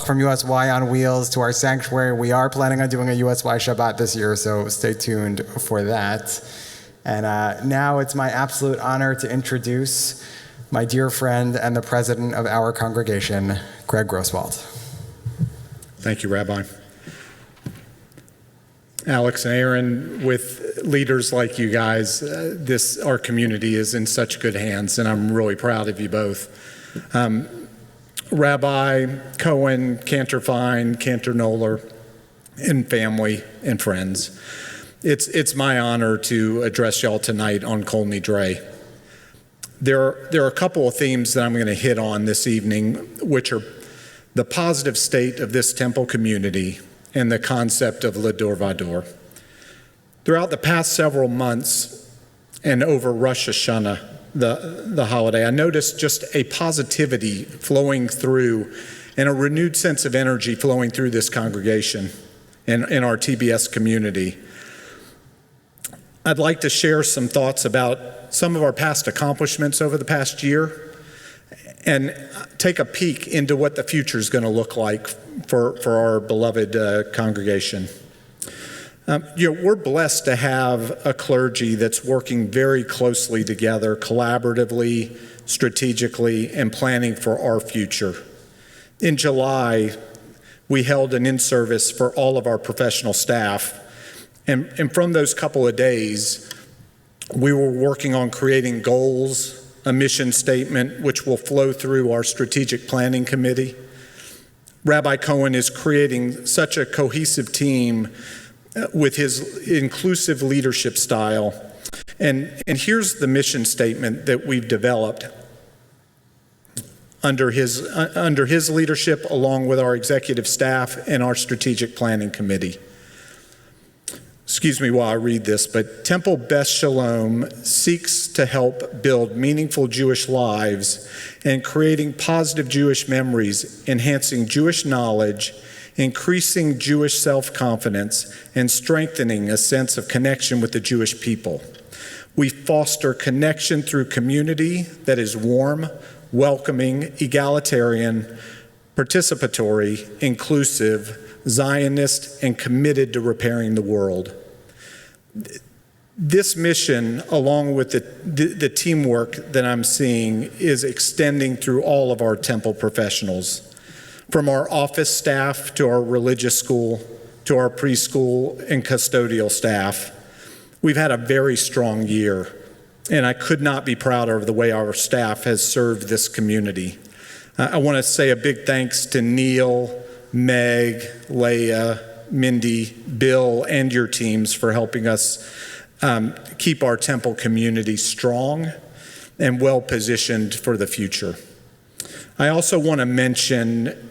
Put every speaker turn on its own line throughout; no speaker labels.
from USY on Wheels to our sanctuary. We are planning on doing a USY Shabbat this year, so stay tuned for that. And now it's my absolute honor to introduce my dear friend and the president of our congregation, Greg Grosswald.
Thank you, Rabbi. Alex and Aaron, with leaders like you guys, our community is in such good hands, and I'm really proud of you both. Rabbi Cohen, Cantor Fine, Cantor Noller, and family and friends, it's my honor to address y'all tonight on Kol Nidre. There are a couple of themes that I'm going to hit on this evening, which are the positive state of this temple community and the concept of Lador Vador. Throughout the past several months and over Rosh Hashanah, the holiday, I noticed just a positivity flowing through and a renewed sense of energy flowing through this congregation and in our TBS community. I'd like to share some thoughts about some of our past accomplishments over the past year and take a peek into what the future is going to look like for our beloved congregation. We're blessed to have a clergy that's working very closely together, collaboratively, strategically, and planning for our future. In July, we held an in-service for all of our professional staff, and from those couple of days, we were working on creating goals, a mission statement, which will flow through our strategic planning committee. Rabbi Cohen is creating such a cohesive team with his inclusive leadership style. And here's the mission statement that we've developed under his leadership, along with our executive staff and our strategic planning committee. Excuse me while I read this, but Temple Beth Shalom seeks to help build meaningful Jewish lives and creating positive Jewish memories, enhancing Jewish knowledge, increasing Jewish self-confidence, and strengthening a sense of connection with the Jewish people. We foster connection through community that is warm, welcoming, egalitarian, participatory, inclusive, Zionist, and committed to repairing the world. This mission, along with the teamwork that I'm seeing, is extending through all of our temple professionals, from our office staff to our religious school to our preschool and custodial staff. We've had a very strong year, and I could not be prouder of the way our staff has served this community. I want to say a big thanks to Neil, Meg, Leah, Mindy, Bill, and your teams for helping us keep our temple community strong and well positioned for the future. I also want to mention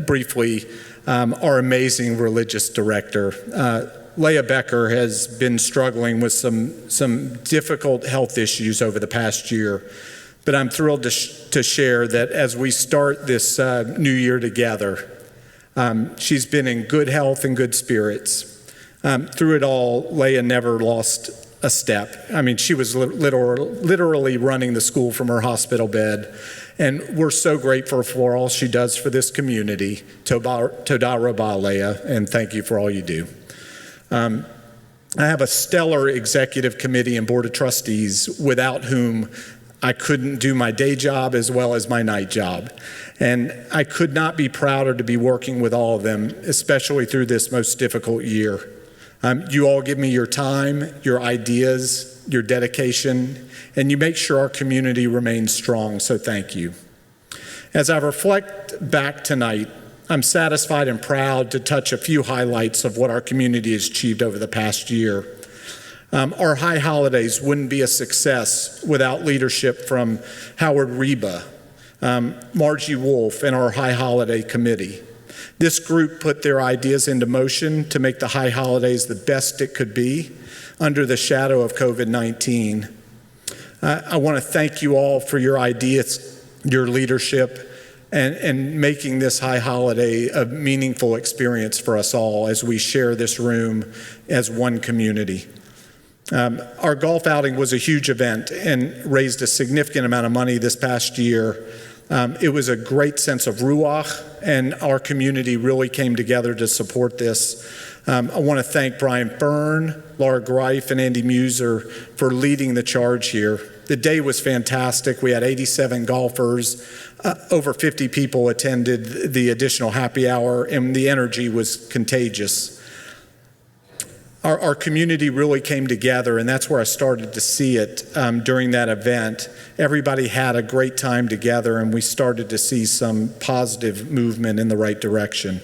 briefly our amazing religious director. Leah Becker has been struggling with some difficult health issues over the past year, but I'm thrilled to share that as we start this new year together, she's been in good health and good spirits. Through it all, Leah never lost a step. I mean, she was literally running the school from her hospital bed. And we're so grateful for all she does for this community. Toda Rabah, Leah, and thank you for all you do. I have a stellar executive committee and board of trustees without whom I couldn't do my day job as well as my night job. And I could not be prouder to be working with all of them, especially through this most difficult year. You all give me your time, your ideas, your dedication, and you make sure our community remains strong, so thank you. As I reflect back tonight, I'm satisfied and proud to touch a few highlights of what our community has achieved over the past year. Our high holidays wouldn't be a success without leadership from Howard Reba, Margie Wolf, and our high holiday committee. This group put their ideas into motion to make the high holidays the best it could be under the shadow of COVID-19. I want to thank you all for your ideas, your leadership, and making this high holiday a meaningful experience for us all as we share this room as one community. Our golf outing was a huge event and raised a significant amount of money this past year. It was a great sense of ruach and our community really came together to support this. I want to thank Brian Byrne, Laura Greif, and Andy Muser for leading the charge here. The day was fantastic. We had 87 golfers. Over 50 people attended the additional happy hour, and the energy was contagious. Our community really came together, and that's where I started to see it during that event. Everybody had a great time together, and we started to see some positive movement in the right direction.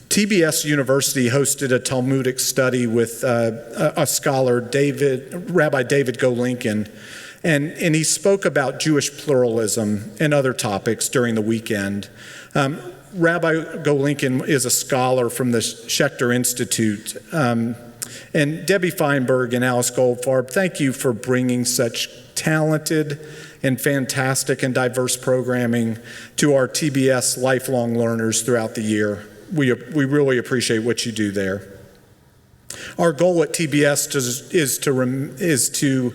TBS University hosted a Talmudic study with a scholar, Rabbi David Golinkin, and he spoke about Jewish pluralism and other topics during the weekend. Rabbi Golinkin is a scholar from the Schechter Institute. And Debbie Feinberg and Alice Goldfarb, thank you for bringing such talented and fantastic and diverse programming to our TBS lifelong learners throughout the year. We really appreciate what you do there. Our goal at TBS is to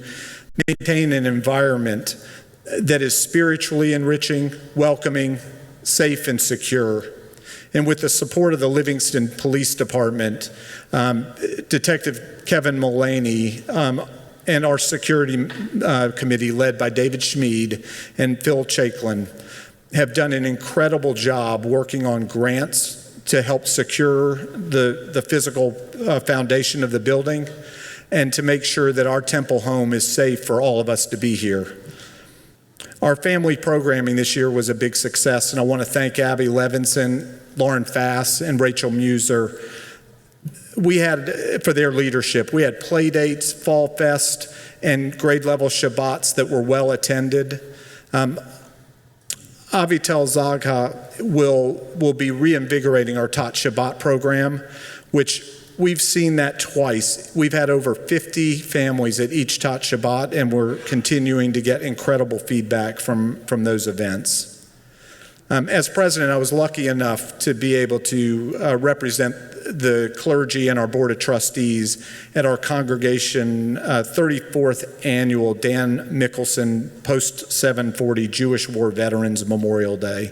maintain an environment that is spiritually enriching, welcoming, safe, and secure. And with the support of the Livingston Police Department, Detective Kevin Mullaney, and our security committee led by David Schmid and Phil Chaiklin have done an incredible job working on grants to help secure the physical foundation of the building and to make sure that our temple home is safe for all of us to be here. Our family programming this year was a big success, and I want to thank Abby Levinson, Lauren Fass, and Rachel Muser. We had, for their leadership, we had play dates, Fall Fest, and grade level Shabbats that were well attended. Avital Zagha will be reinvigorating our Tot Shabbat program, which we've seen that twice. We've had over 50 families at each Tot Shabbat, and we're continuing to get incredible feedback from those events. As president, I was lucky enough to be able to represent the clergy and our board of trustees at our congregation 34th annual Dan Mickelson Post 740 Jewish War Veterans Memorial Day.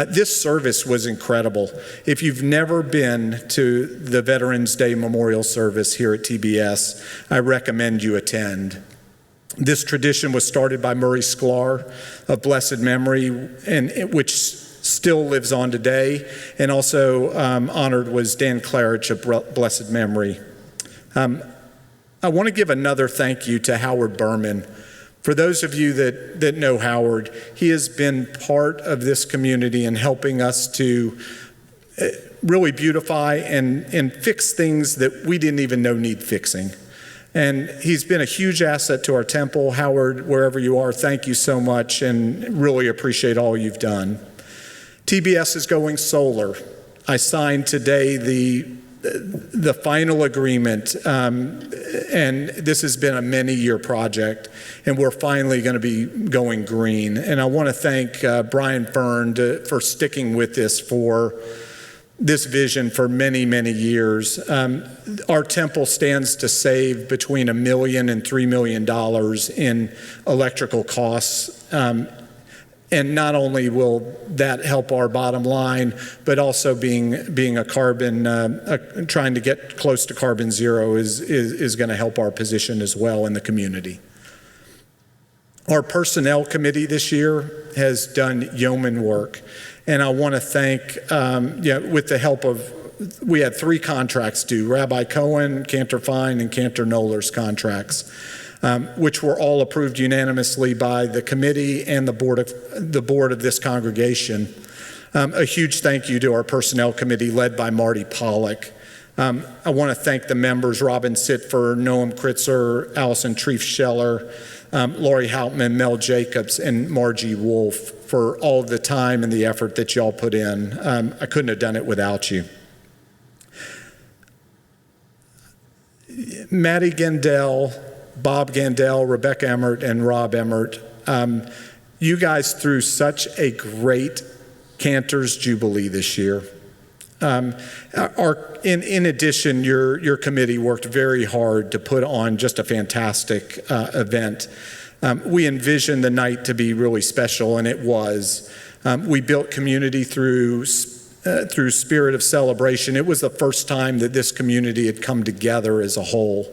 This service was incredible. If you've never been to the Veterans Day Memorial Service here at TBS, I recommend you attend. This tradition was started by Murray Sklar of blessed memory, and which still lives on today, and also honored was Dan Clarich of blessed memory. I want to give another thank you to Howard Berman. For those of you that know Howard, he has been part of this community in helping us to really beautify and fix things that we didn't even know need fixing. And he's been a huge asset to our temple. Howard, wherever you are, thank you so much and really appreciate all you've done. TBS is going solar. I signed today the final agreement, and this has been a many-year project, and we're finally going to be going green. And I want to thank Brian Fern for sticking with this vision for many, many years. Our temple stands to save between $1 million and $3 million in electrical costs. And not only will that help our bottom line, but also being a carbon, trying to get close to carbon zero is going to help our position as well in the community. Our personnel committee this year has done yeoman work. And I want to thank, with the help of, we had 3 contracts due, Rabbi Cohen, Cantor Fine, and Cantor Knoller's contracts, which were all approved unanimously by the committee and the board of this congregation. A huge thank you to our personnel committee led by Marty Pollack. I want to thank the members, Robin Sitfer, Noam Kritzer, Allison Trief-Scheller, Lori Houtman, Mel Jacobs, and Margie Wolf for all the time and the effort that y'all put in. I couldn't have done it without you. Maddie Gendell, Bob Gandell, Rebecca Emmert, and Rob Emmert, you guys threw such a great Cantor's Jubilee this year. In addition, your committee worked very hard to put on just a fantastic event. We envisioned the night to be really special, and it was. We built community through spirit of celebration. It was the first time that this community had come together as a whole.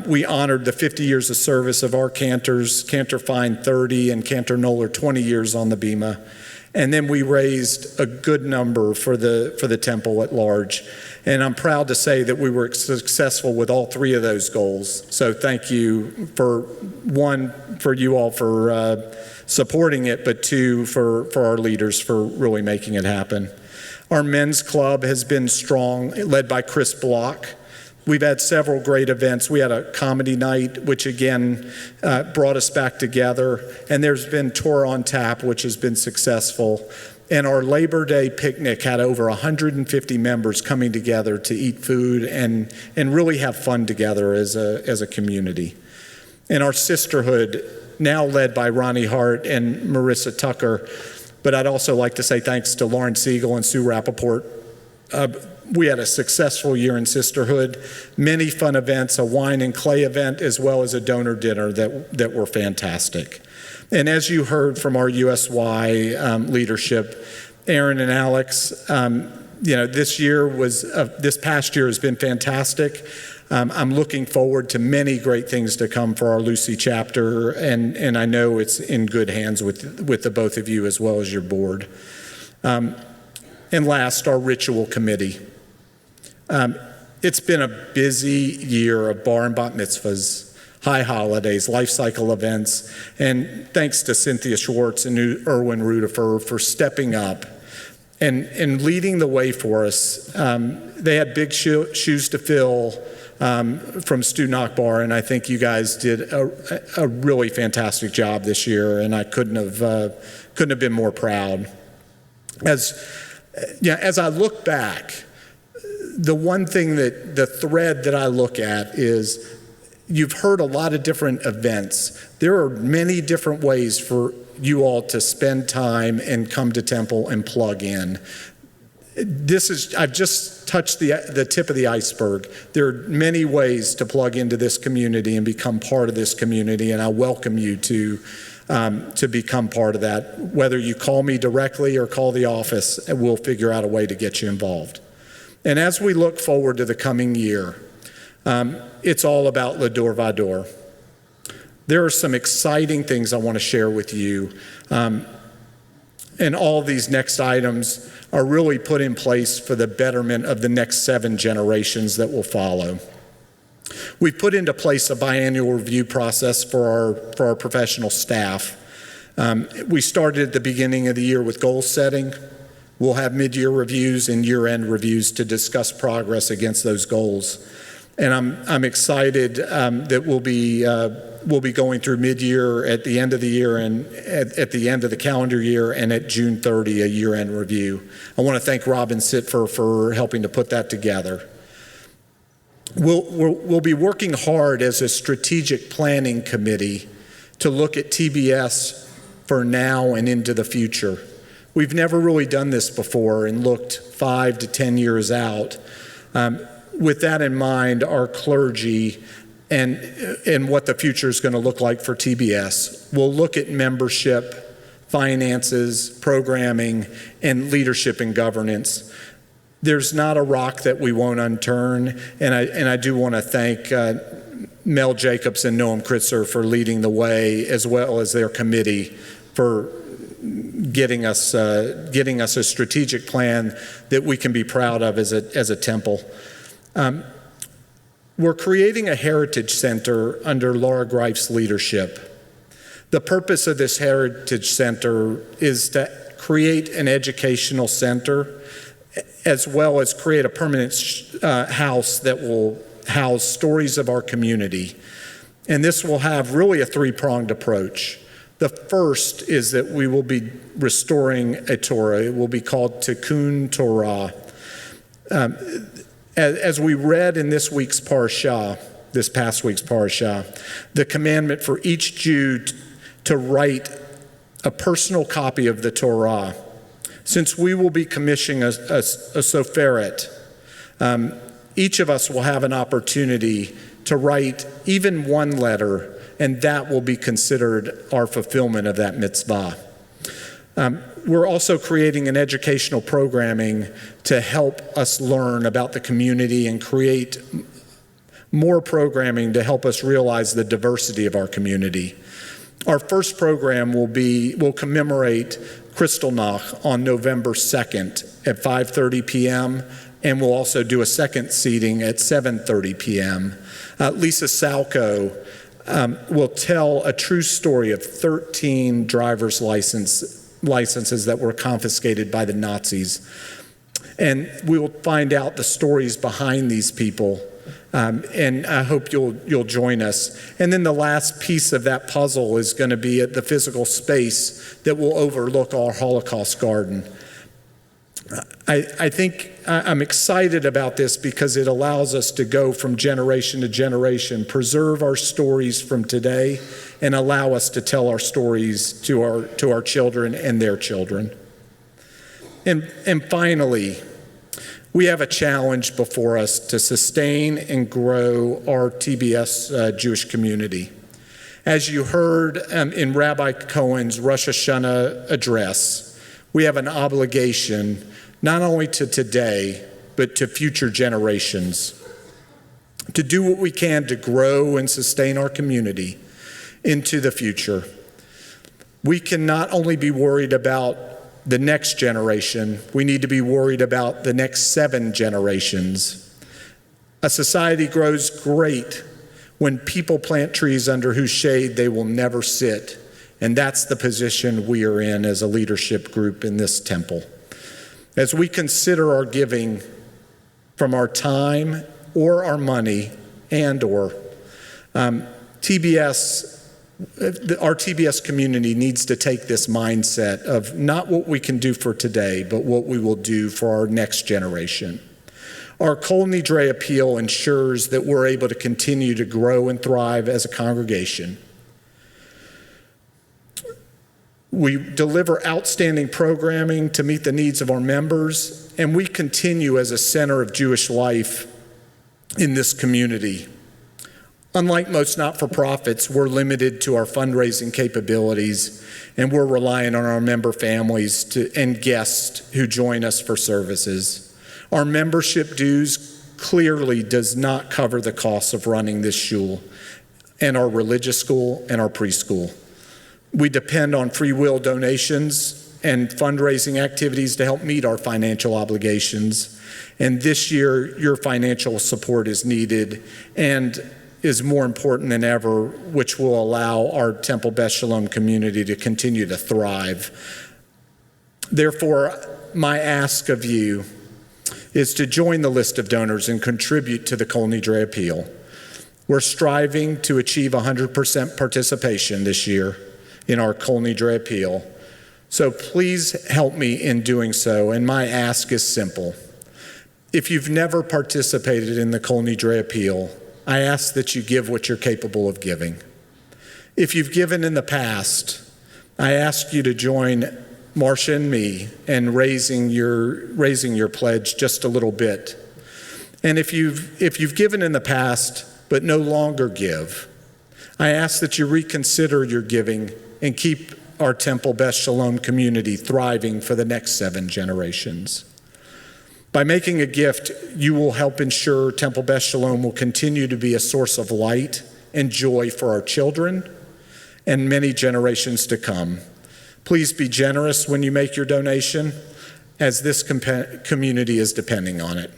We honored the 50 years of service of our cantors, Cantor Fine 30 and Cantor Noller 20 years on the Bema. And then we raised a good number for the temple at large. And I'm proud to say that we were successful with all three of those goals. So thank you for you all for supporting it, but two, for our leaders for really making it happen. Our men's club has been strong, led by Chris Block. We've had several great events. We had a comedy night, which again brought us back together. And there's been Tour on Tap, which has been successful. And our Labor Day picnic had over 150 members coming together to eat food and really have fun together as a community. And our sisterhood, now led by Ronnie Hart and Marissa Tucker, but I'd also like to say thanks to Lauren Siegel and Sue Rappaport. We had a successful year in sisterhood, many fun events, a wine and clay event, as well as a donor dinner that were fantastic. And as you heard from our USY leadership, Aaron and Alex, this past year has been fantastic. I'm looking forward to many great things to come for our Lucy chapter, and I know it's in good hands with the both of you as well as your board. And last, our ritual committee. It's been a busy year of bar and bat mitzvahs, high holidays, life cycle events, and thanks to Cynthia Schwartz and Erwin Rudifer for stepping up and leading the way for us. They had big shoes to fill from Stu Nachbar, and I think you guys did a really fantastic job this year, and I couldn't have been more proud. As I look back, the one thing the thread that I look at is you've heard a lot of different events. There are many different ways for you all to spend time and come to Temple and plug in. I've just touched the tip of the iceberg. There are many ways to plug into this community and become part of this community, and I welcome you to become part of that. Whether you call me directly or call the office, we'll figure out a way to get you involved. And as we look forward to the coming year, it's all about L'Ador Vador. There are some exciting things I want to share with you. And all these next items are really put in place for the betterment of the next 7 generations that will follow. We've put into place a biannual review process for our professional staff. We started at the beginning of the year with goal setting. We'll have mid-year reviews and year-end reviews to discuss progress against those goals. And I'm excited that we'll be going through mid-year at the end of the year and at the end of the calendar year, and at June 30, a year-end review. I want to thank Robin Sitfer for helping to put that together. We'll be working hard as a strategic planning committee to look at TBS for now and into the future. We've never really done this before and looked 5 to 10 years out. With that in mind, our clergy and what the future is going to look like for TBS, we'll look at membership, finances, programming, and leadership and governance. There's not a rock that we won't unturn, and I do want to thank Mel Jacobs and Noam Kritzer for leading the way, as well as their committee for getting us a strategic plan that we can be proud of as a temple. We're creating a heritage center under Laura Greif's leadership. The purpose of this heritage center is to create an educational center, as well as create a permanent house that will house stories of our community. And this will have really a 3-pronged approach. The first is that we will be restoring a Torah. It will be called Tikkun Torah. As we read in this past week's parsha, the commandment for each Jew to write a personal copy of the Torah. Since we will be commissioning a Soferet, each of us will have an opportunity to write even one letter, and that will be considered our fulfillment of that mitzvah. We're also creating an educational programming to help us learn about the community and create more programming to help us realize the diversity of our community. Our first program will commemorate Kristallnacht on November 2nd at 5:30 p.m., and we'll also do a second seating at 7:30 p.m. Lisa Salco will tell a true story of 13 driver's licenses that were confiscated by the Nazis. And we will find out the stories behind these people. And I hope you'll join us. And then the last piece of that puzzle is going to be at the physical space that will overlook our Holocaust garden. I think I'm excited about this because it allows us to go from generation to generation, preserve our stories from today, and allow us to tell our stories to our children and their children. And finally, we have a challenge before us to sustain and grow our TBS Jewish community. As you heard in Rabbi Cohen's Rosh Hashanah address, we have an obligation not only to today, but to future generations, to do what we can to grow and sustain our community into the future. We can not only be worried about the next generation, we need to be worried about the next 7 generations. A society grows great when people plant trees under whose shade they will never sit, and that's the position we are in as a leadership group in this temple. As we consider our giving from our time or our money and/or our TBS community needs to take this mindset of not what we can do for today, but what we will do for our next generation. Our Kol Nidre appeal ensures that we're able to continue to grow and thrive as a congregation. We deliver outstanding programming to meet the needs of our members, and we continue as a center of Jewish life in this community. Unlike most not-for-profits, we're limited to our fundraising capabilities, and we're relying on our member families and guests who join us for services. Our membership dues clearly does not cover the costs of running this shul and our religious school and our preschool. We depend on free will donations and fundraising activities to help meet our financial obligations. And this year, your financial support is needed and is more important than ever, which will allow our Temple Beth Shalom community to continue to thrive. Therefore, my ask of you is to join the list of donors and contribute to the Kol Nidre appeal. We're striving to achieve 100% participation this year in our Kol Nidre appeal. So please help me in doing so, and my ask is simple. If you've never participated in the Kol Nidre appeal, I ask that you give what you're capable of giving. If you've given in the past, I ask you to join Marcia and me in raising your pledge just a little bit. And if you've given in the past but no longer give, I ask that you reconsider your giving and keep our Temple Beth Shalom community thriving for the next 7 generations. By making a gift, you will help ensure Temple Beth Shalom will continue to be a source of light and joy for our children and many generations to come. Please be generous when you make your donation, as this community is depending on it.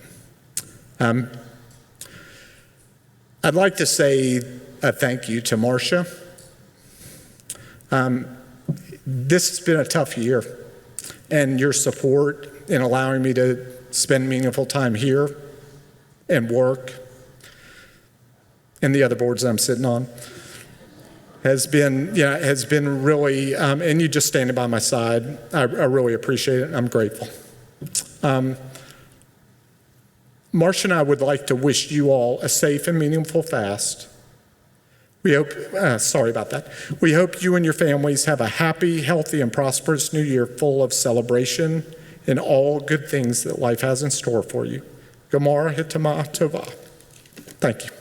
I'd like to say a thank you to Marcia. This has been a tough year, and your support in allowing me to spend meaningful time here and work and the other boards I'm sitting on has been really, and you just standing by my side, I really appreciate it. I'm grateful. Marcia and I would like to wish you all a safe and meaningful fast. We hope, sorry about that. We hope you and your families have a happy, healthy, and prosperous new year full of celebration and all good things that life has in store for you. Gamar Hitama Tova. Thank you.